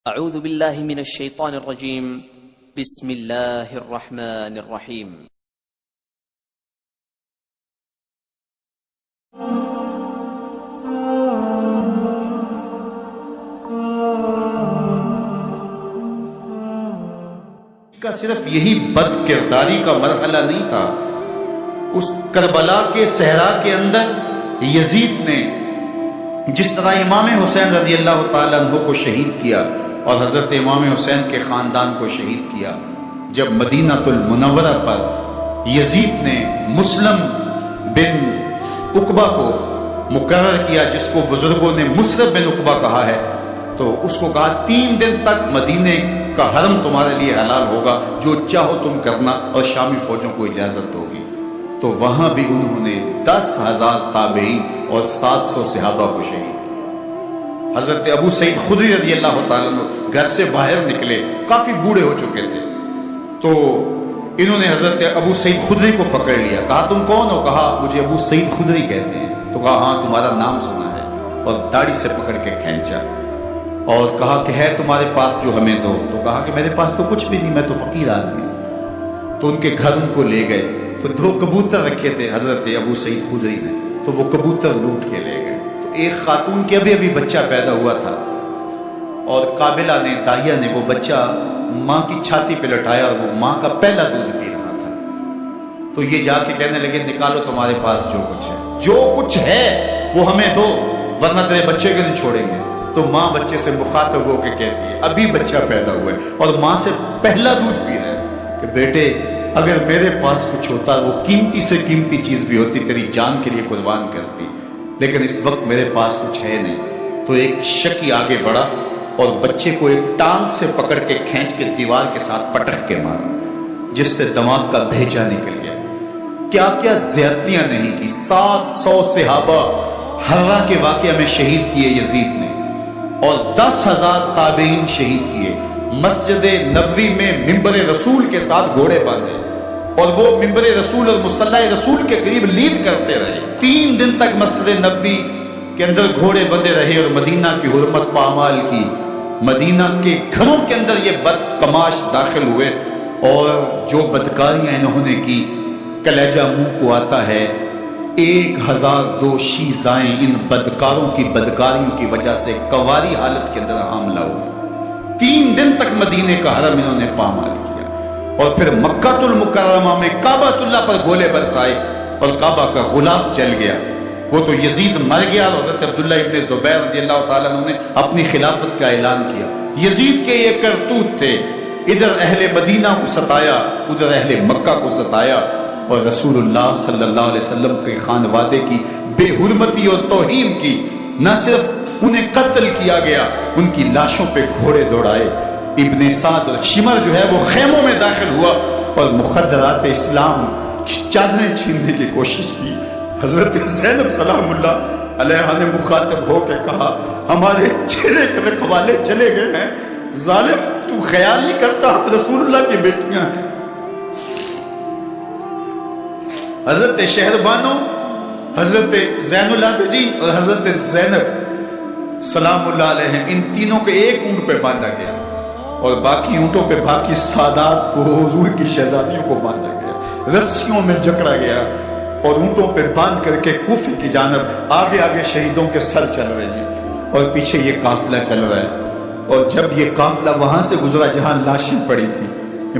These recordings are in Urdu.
اعوذ باللہ من الشیطان الرجیم بسم اللہ الرحمن الرحیم کا صرف یہی بد کرداری کا مرحلہ نہیں تھا، اس کربلا کے صحرا کے اندر یزید نے جس طرح امام حسین رضی اللہ تعالیٰ عنہ کو شہید کیا اور حضرت امام حسین کے خاندان کو شہید کیا، جب مدینہ المنورہ پر یزید نے مسلم بن عقبہ کو مقرر کیا، جس کو بزرگوں نے مصرف بن عقبہ کہا ہے، تو اس کو کہا 3 دن تک مدینے کا حرم تمہارے لیے حلال ہوگا، جو چاہو تم کرنا، اور شامی فوجوں کو اجازت ہوگی۔ تو وہاں بھی انہوں نے 10,000 تابعین اور 700 صحابہ کو شہید کیا۔ حضرت ابو سعید خدری رضی اللہ تعالیٰ عنہ گھر سے باہر نکلے، کافی بوڑھے ہو چکے تھے، تو انہوں نے حضرت ابو سعید خدری کو پکڑ لیا، کہا تم کون ہو؟ کہا مجھے ابو سعید خدری کہتے ہیں۔ تو کہا ہاں تمہارا نام سنا ہے، اور داڑھی سے پکڑ کے کھینچا اور کہا کہ ہے تمہارے پاس جو ہمیں دو؟ تو کہا کہ میرے پاس تو کچھ بھی نہیں، میں تو فقیر آدمی ہوں۔ تو ان کے گھر ان کو لے گئے، تو 2 کبوتر رکھے تھے حضرت ابو سعید خدری نے، تو وہ کبوتر لوٹ کے لے گئے۔ تو ایک خاتون کے ابھی بچہ پیدا ہوا تھا، اور قابلہ نے، داہیہ نے وہ بچہ ماں کی چھاتی پہ لٹایا، اور وہ ماں کا پہلا دودھ پی رہا تھا۔ تو یہ جا کے کہنے لگے نکالو تمہارے پاس جو کچھ ہے، جو کچھ ہے وہ ہمیں دو، ورنہ تیرے بچے کو نہیں چھوڑیں گے۔ تو ماں بچے سے مخاطب ہو کے کہتی ہے، ابھی بچہ پیدا ہوا ہے اور ماں سے پہلا دودھ پی رہا ہے، کہ بیٹے اگر میرے پاس کچھ ہوتا، وہ قیمتی سے قیمتی چیز بھی ہوتی، تیری جان کے لیے قربان کرتی، لیکن اس وقت میرے پاس کچھ ہے نہیں۔ تو ایک شکی آگے بڑھا اور بچے کو ایک ٹانگ سے پکڑ کے کھینچ کے دیوار کے ساتھ پٹک کے مارا، جس سے دماغ کا بھیجا نکل گیا۔ کیا کیا زیادتیاں نہیں کی۔ 700 صحابہ حرہ کے واقعہ میں شہید کیے یزید نے، اور 10,000 تابعین شہید کیے۔ مسجد نبوی میں ممبر رسول کے ساتھ گھوڑے باندھے، اور وہ ممبر رسول اور مصلی رسول کے قریب لیڈ کرتے رہے۔ 3 دن تک مسجد نبوی کے اندر گھوڑے بندھے رہے، اور مدینہ کی حرمت پامال کی۔ مدینہ کے گھروں کے اندر یہ بدکماش داخل ہوئے، اور جو بدکاریاں انہوں نے کی، کلیجہ منہ کو آتا ہے۔ 1002 شیزائیں ان بدکاروں کی بدکاریوں کی وجہ سے کنواری حالت کے اندر حاملہ ہوئی۔ 3 دن تک مدینے کا حرم انہوں نے پامال کیا، اور پھر مکہ المکرمہ میں کعبہ اللہ پر گولے برسائے، اور کعبہ کا غلاف جل گیا۔ وہ تو یزید مر گیا، اور حضرت عبداللہ ابن زبیر رضی اللہ تعالیٰ عنہ نے اپنی خلافت کا اعلان کیا۔ یزید کے یہ کرتوت تھے، ادھر اہل مدینہ کو ستایا، ادھر اہل مکہ کو ستایا، اور رسول اللہ صلی اللہ علیہ وسلم کے خانوادے کی بے حرمتی اور توہین کی۔ نہ صرف انہیں قتل کیا گیا، ان کی لاشوں پہ گھوڑے دوڑائے۔ ابن سعد اور شمر جو ہے وہ خیموں میں داخل ہوا، اور مخدرات اسلام کی چادریں چھیننے کی کوشش کی۔ حضرت زینب سلام اللہ علیہ نے مخاطب ہو کے کہا ہمارے چہرے کے رکھوالے چلے گئے ہیں، ظالم تو خیال نہیں کرتا ہم رسول اللہ کی بیٹیاں ہیں۔ حضرت شہربانو، حضرت زین العابدین اور حضرت زینب سلام اللہ علیہ، ان تینوں کو ایک اونٹ پہ باندھا گیا، اور باقی اونٹوں پہ باقی سادات کو، حضور کی شہزادیوں کو باندھا گیا، رسیوں میں جکڑا گیا، اور اونٹوں پہ باندھ کر کے کوفے کی جانب آگے آگے شہیدوں کے سر چل رہے ہیں، اور پیچھے یہ قافلہ چل رہا ہے۔ اور جب یہ قافلہ وہاں سے گزرا جہاں لاشیں پڑی تھی،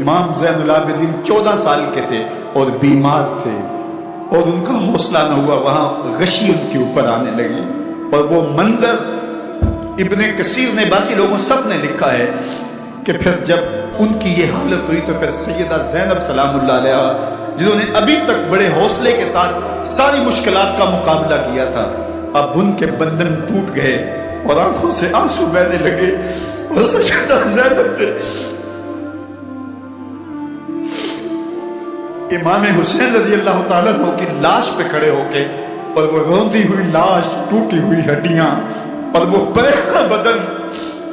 امام زین العابدین 14 سال کے تھے اور بیمار تھے، اور ان کا حوصلہ نہ ہوا، وہاں غشی ان کے اوپر آنے لگی۔ اور وہ منظر ابن کثیر نے، باقی لوگوں سب نے لکھا ہے کہ پھر جب ان کی یہ حالت ہوئی، تو پھر سیدہ زینب سلام اللہ علیہ، جنہوں نے ابھی تک بڑے حوصلے کے ساتھ ساری مشکلات کا مقابلہ کیا تھا، اب ان کے بندھن ٹوٹ گئے اور آنکھوں سے آنسو بہنے لگے، اور سیدہ زینب تھے امام حسین رضی اللہ تعالیٰ عنہ کی لاش پہ کھڑے ہو کے، اور وہ روندی ہوئی لاش، ٹوٹی ہوئی ہڈیاں، اور وہ پریشاں بدن،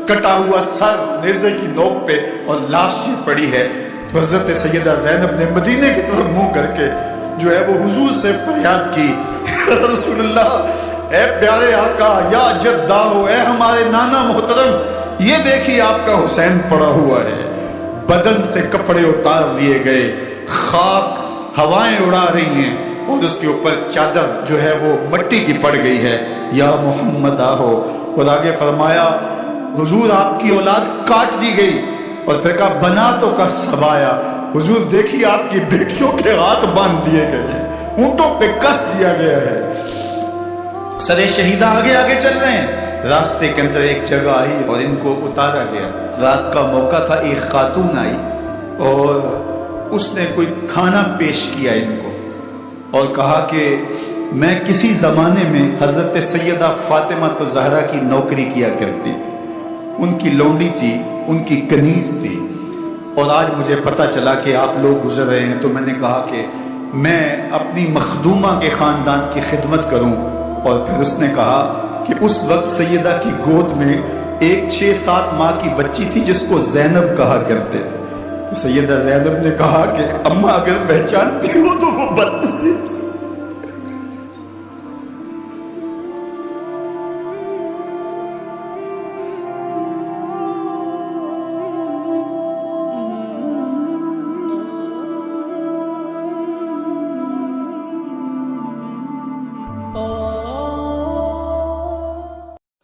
کٹا ہوا سر نیزے کی نوک پہ، اور لاش یہ پڑی ہے۔ تو حضرت سیدہ زینب نے مدینے کی طرف منہ کر کے جو ہے وہ حضور سے فریاد کی، رسول اللہ، اے پیارے آقا، یا جدہ ہو، اے ہمارے نانا محترم، یہ دیکھیے آپ کا حسین پڑا ہوا ہے، بدن سے کپڑے اتار لیے گئے، خاک ہوائیں اڑا رہی ہیں اور اس کے اوپر چادر جو ہے وہ مٹی کی پڑ گئی ہے، یا محمد آہو۔ اور آگے فرمایا حضور آپ کی اولاد کاٹ دی گئی، اور پھر کہا بنا تو کا سبایا، حضور دیکھیے آپ کی بیٹیوں کے ہاتھ باندھ دیے گئے ہیں، اونٹوں پہ کس دیا گیا ہے، سرے شہیدہ آگے آگے چل رہے ہیں۔ راستے کے اندر ایک جگہ آئی اور ان کو اتارا گیا، رات کا موقع تھا، ایک خاتون آئی اور اس نے کوئی کھانا پیش کیا ان کو اور کہا کہ میں کسی زمانے میں حضرت سیدہ فاطمہ زہرا کی نوکری کیا کرتی تھی، ان کی لونڈی تھی، ان کی کنیز تھی، اور آج مجھے پتہ چلا کہ آپ لوگ گزر رہے ہیں، تو میں نے کہا کہ میں اپنی مخدومہ کے خاندان کی خدمت کروں۔ اور پھر اس نے کہا کہ اس وقت سیدہ کی گود میں ایک 6-7 ماہ کی بچی تھی جس کو زینب کہا کرتے تھے، تو سیدہ زینب نے کہا کہ اماں اگر پہچانتی ہو تو وہ بدنصیب سے۔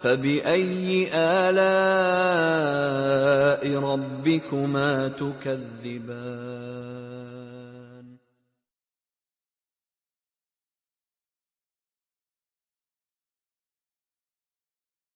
فَبِأَيِّ آلَاءِ رَبِّكُمَا تُكَذِّبَانِ